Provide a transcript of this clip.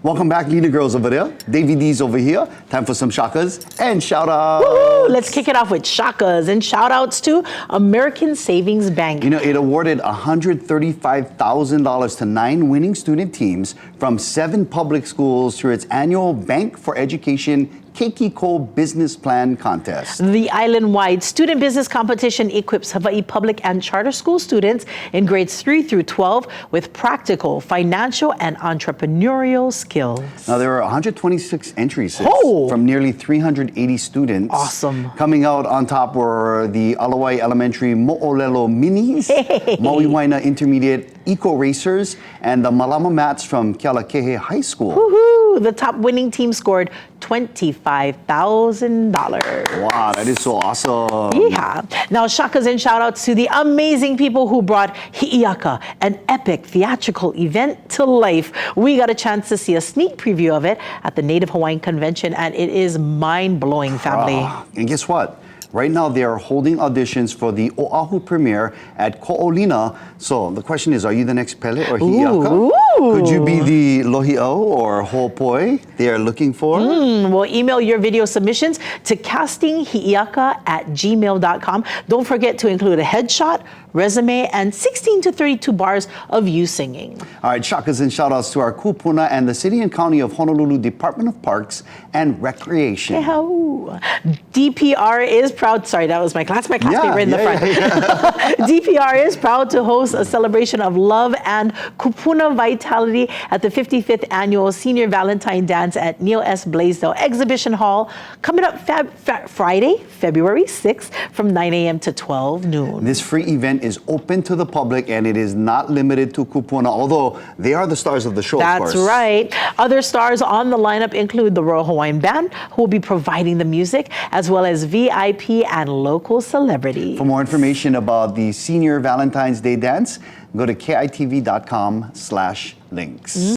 Welcome back, Leader Girls over there. Davey D's over here. Time for some shakas and shout-outs. Woo-hoo! Let's kick it off with shakas and shout-outs to American Savings Bank. You know, it awarded $135,000 to 9 winning student teams from 7 public schools through its annual Bank for Education Keiki Business Plan Contest. The island-wide student business competition equips Hawaii public and charter school students in grades 3 through 12 with practical, financial, and entrepreneurial skills. Now, there are 126 entries from nearly 380 students. Awesome. Coming out on top were the Ala Wai Elementary Mo'olelo Minis, Maui Waena Intermediate Eco Racers, and the Malama Mats from Kealakehe High School. Woohoo! The top winning team scored $25,000. Wow, that is so awesome. Yeah. Now, shakas and shout-outs to the amazing people who brought Hiʻiaka, an epic theatrical event, to life. We got a chance to see a sneak preview of it at the Native Hawaiian Convention, and it is mind-blowing, family. And guess what? Right now, they are holding auditions for the Oʻahu premiere at Ko Olina. So the question is, are you the next Pele or Hiʻiaka? Ooh. Could you be the Lohi'au or Hopoi they are looking for? Well, email your video submissions to castinghiiaka@gmail.com. Don't forget to include a headshot, resume, and 16 to 32 bars of you singing. All right, shakas and shout-outs to our kūpuna and the City and County of Honolulu Department of Parks and Recreation. DPR is proud, sorry, that was my classmate right in the front. DPR is proud to host a celebration of love and kūpuna vitality at the 55th Annual Senior Valentine Dance at Neil S. Blaisdell Exhibition Hall, coming up Friday, February 6th from 9 a.m. to 12 noon. This free event is open to the public and it is not limited to kūpuna, although they are the stars of the show, That's of course. right. Other stars on the lineup include the Royal Hawaiian Band, who will be providing the music, as well as VIP and local celebrities. For more information about the Senior Valentine's Day Dance, go to kitv.com/links.